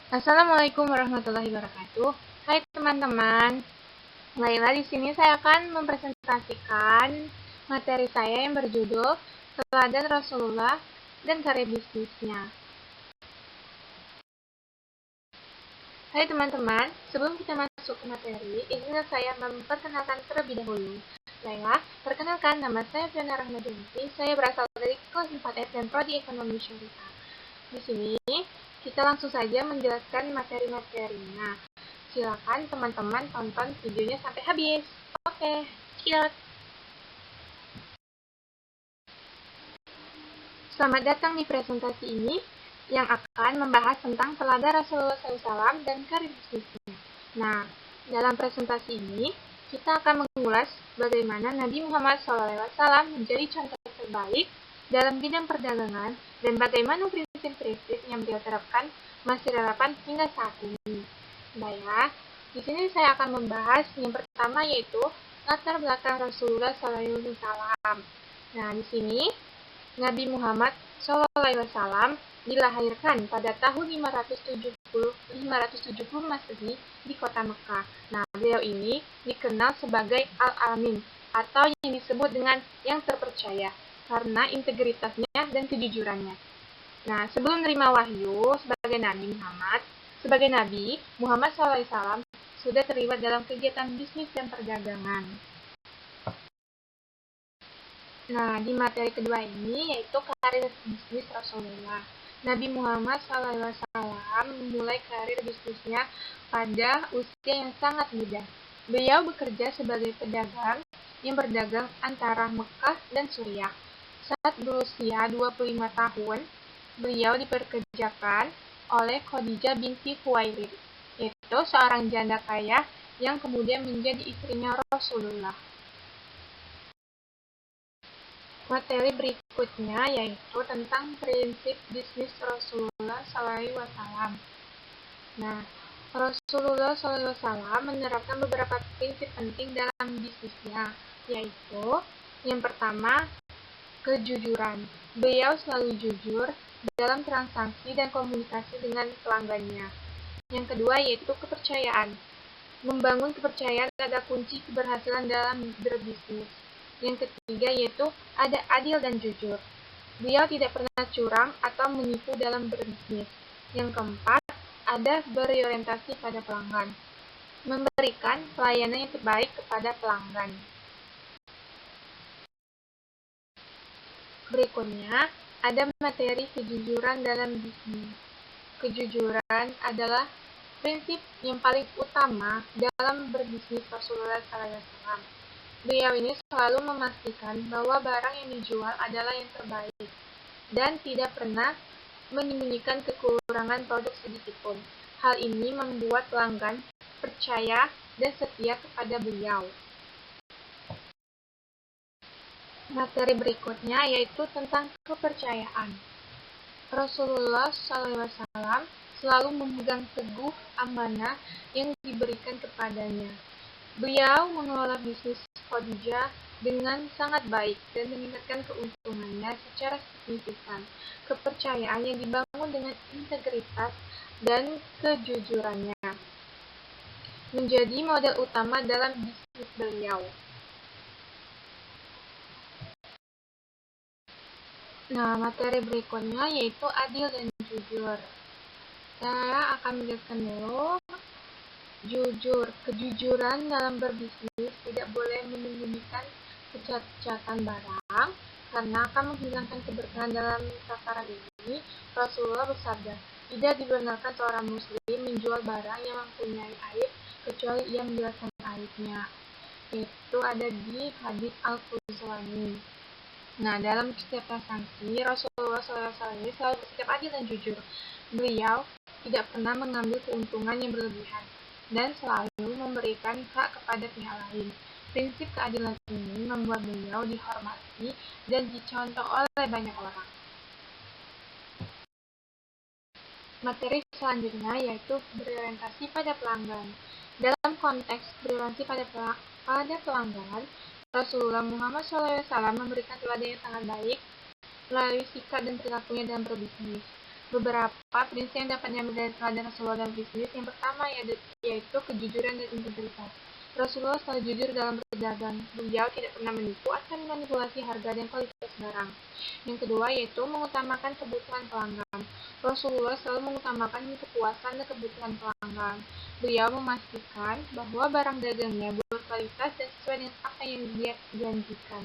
Assalamualaikum warahmatullahi wabarakatuh. Hai teman-teman. Baiklah, di sini saya akan mempresentasikan materi saya yang berjudul Teladan Rasulullah dan Karya Bisnisnya. Hai teman-teman, sebelum kita masuk ke materi, izinkan saya memperkenalkan terlebih dahulu. Baiklah, perkenalkan, nama saya Fiona Rahmadyanti. Saya berasal dari kelas 4S dan Prodi Ekonomi Syariah. Di sini kita langsung saja menjelaskan materi-materinya. Silakan teman-teman tonton videonya sampai habis. Oke, cekidot. Selamat datang di presentasi ini yang akan membahas tentang teladan Rasulullah SAW dan karya bisnisnya. Nah, dalam presentasi ini kita akan mengulas bagaimana Nabi Muhammad SAW menjadi contoh terbaik dalam bidang perdagangan dan bagaimana prinsip-prinsip yang beliau terapkan masih relevan hingga saat ini. Baiklah, di sini saya akan membahas yang pertama yaitu latar belakang Rasulullah SAW. Nah, di sini Nabi Muhammad SAW dilahirkan pada tahun 570 Masehi di kota Mekah. Nah, beliau ini dikenal sebagai Al-Amin atau yang disebut dengan yang terpercaya karena integritasnya dan kejujurannya. Nah, sebelum menerima wahyu sebagai Nabi Muhammad SAW sudah terlibat dalam kegiatan bisnis dan perdagangan. Nah, di materi kedua ini yaitu karir bisnis Rasulullah. Nabi Muhammad SAW memulai karir bisnisnya pada usia yang sangat muda. Beliau bekerja sebagai pedagang yang berdagang antara Mekah dan Suriah. Saat berusia 25 tahun, beliau dipekerjakan oleh Khadijah binti Khuwailid, yaitu seorang janda kaya yang kemudian menjadi istrinya Rasulullah. Materi berikutnya yaitu tentang prinsip bisnis Rasulullah SAW. Nah, Rasulullah SAW menerapkan beberapa prinsip penting dalam bisnisnya, yaitu yang pertama, kejujuran. Beliau selalu jujur dalam transaksi dan komunikasi dengan pelanggannya. Yang kedua yaitu kepercayaan. Membangun kepercayaan adalah kunci keberhasilan dalam berbisnis. Yang ketiga yaitu ada adil dan jujur. Beliau tidak pernah curang atau menipu dalam berbisnis. Yang keempat, ada berorientasi pada pelanggan. Memberikan pelayanan yang terbaik kepada pelanggan. Berikutnya, ada materi kejujuran dalam bisnis. Kejujuran adalah prinsip yang paling utama dalam berbisnis Rasulullah SAW. Beliau ini selalu memastikan bahwa barang yang dijual adalah yang terbaik dan tidak pernah menyembunyikan kekurangan produk sedikitpun. Hal ini membuat pelanggan percaya dan setia kepada beliau. Materi berikutnya yaitu tentang kepercayaan. Rasulullah SAW selalu memegang teguh amanah yang diberikan kepadanya. Beliau mengelola bisnis Khadijah dengan sangat baik dan meningkatkan keuntungannya secara signifikan. Kepercayaan yang dibangun dengan integritas dan kejujurannya menjadi model utama dalam bisnis beliau. Nah, materi berikutnya yaitu adil dan jujur. Saya akan menjelaskan dulu. Jujur, kejujuran dalam berbisnis tidak boleh menyembunyikan kecacatan barang karena akan menghilangkan keberkahan dalam takaran ini. Rasulullah bersabda, tidak dibenarkan seorang muslim menjual barang yang mempunyai aib kecuali ia menjelaskan aibnya. Itu ada di hadits Al-Quzlani. Nah, dalam setiap transaksi, Rasulullah SAW selalu bersikap adil dan jujur. Beliau tidak pernah mengambil keuntungan yang berlebihan dan selalu memberikan hak kepada pihak lain. Prinsip keadilan ini membuat beliau dihormati dan dicontoh oleh banyak orang. Materi selanjutnya yaitu berorientasi pada pelanggan. Dalam konteks berorientasi pada pelanggan, Rasulullah Muhammad SAW memberikan teladan yang sangat baik melalui sikap dan perilakunya dalam berbisnis. Beberapa prinsip yang dapat diambil dari teladan Rasulullah dalam bisnis. Yang pertama yaitu kejujuran dan integritas. Rasulullah selalu jujur dalam berdagang. Beliau tidak pernah menipu atau memanipulasi harga dan kualitas barang. Yang kedua yaitu mengutamakan kebutuhan pelanggan. Rasulullah selalu mengutamakan kepuasan dan kebutuhan pelanggan. Beliau memastikan bahwa barang dagangnya berkualitas dan sesuai dengan apa yang dia janjikan.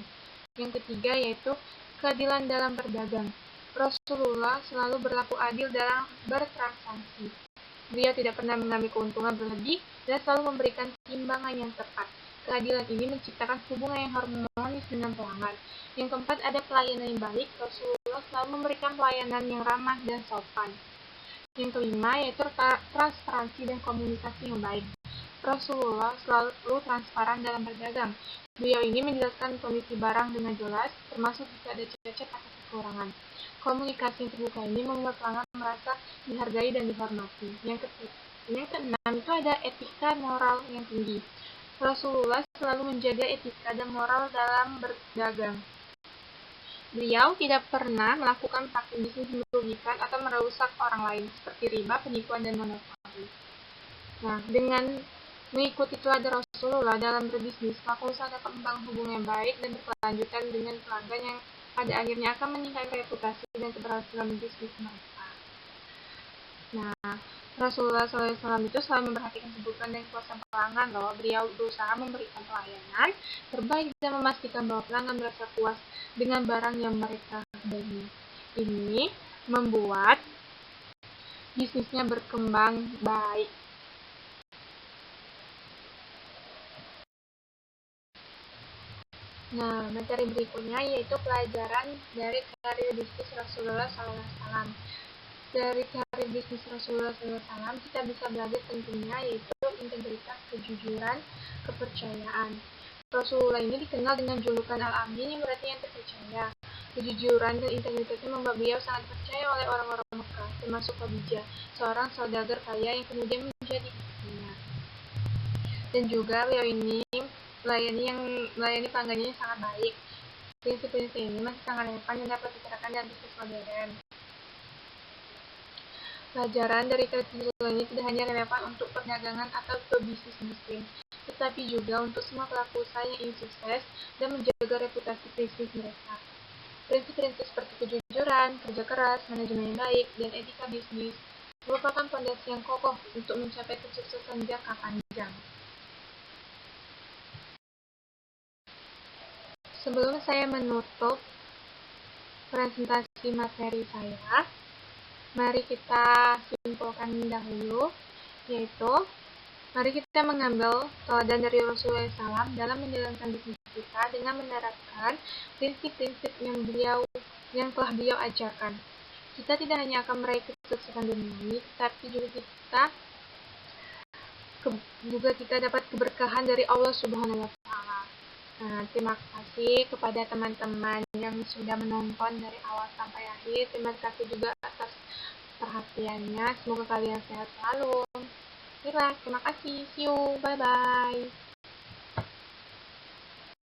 Yang ketiga yaitu keadilan dalam berdagang. Rasulullah selalu berlaku adil dalam bertransaksi. Beliau tidak pernah mengambil keuntungan berlebih dan selalu memberikan timbangan yang tepat. Keadilan ini menciptakan hubungan yang harmonis dengan pelanggan. Yang keempat, ada pelayanan yang baik. Rasulullah selalu memberikan pelayanan yang ramah dan sopan. Yang kelima, yaitu transparansi dan komunikasi yang baik. Rasulullah selalu transparan dalam berdagang. Beliau ini menjelaskan kondisi barang dengan jelas, termasuk jika ada cacat atau kekurangan. Komunikasi yang terbuka ini membuat pelanggan merasa dihargai dan dihormati. Yang keenam itu ada etika moral yang tinggi. Rasulullah selalu menjaga etika dan moral dalam berdagang. Beliau tidak pernah melakukan praktik bisnis merugikan atau merusak orang lain, seperti riba, penipuan, dan monopoli. Nah, dengan mengikuti teladan Rasulullah dalam berbisnis, maka usaha dapat membangun hubungan yang baik dan berkelanjutan dengan pelanggan yang pada akhirnya akan meningkatkan reputasi dan keberhasilan bisnis mereka. Nah, Rasulullah SAW itu selalu memperhatikan kebutuhan dan kepuasan pelanggan loh. Beliau berusaha memberikan pelayanan terbaik dan memastikan bahwa pelanggan merasa puas dengan barang yang mereka beli. Ini membuat bisnisnya berkembang baik. Nah, materi berikutnya yaitu pelajaran dari karir bisnis Rasulullah SAW. Dari karir bisnis Rasulullah SAW, kita bisa belajar tentunya yaitu integritas, kejujuran, kepercayaan. Rasulullah ini dikenal dengan julukan Al-Amin yang berarti yang terpercaya. Kejujuran dan integritasnya membuat beliau sangat percaya oleh orang-orang Mekah, termasuk Khadijah, seorang saudagar kaya yang kemudian menjadi istrinya. Dan juga beliau ini melayani pelanggannya sangat baik. Prinsip-prinsip ini masih sangat relevan dan dapat diterapkan dalam bisnis modern. Pelajaran dari kejujuran ini tidak hanya relevan untuk perdagangan atau pebisnis muslim, tetapi juga untuk semua pelaku usaha yang ingin sukses dan menjaga reputasi bisnis mereka. Prinsip-prinsip seperti kejujuran, kerja keras, manajemen yang baik, dan etika bisnis merupakan fondasi yang kokoh untuk mencapai kesuksesan jangka panjang. Sebelum saya menutup presentasi materi saya, mari kita simpulkan dahulu, yaitu mari kita mengambil teladan dari Rasulullah SAW dalam menjalankan bisnis kita dengan menerapkan prinsip-prinsip yang telah beliau ajarkan. Kita tidak hanya akan meraih kesuksesan duniawi, tetapi juga kita dapat keberkahan dari Allah Subhanahu wa Ta'ala. Nah, terima kasih kepada teman-teman yang sudah menonton dari awal sampai akhir. Terima kasih juga atas perhatiannya. Semoga kalian sehat selalu. Terima kasih. See you. Bye-bye.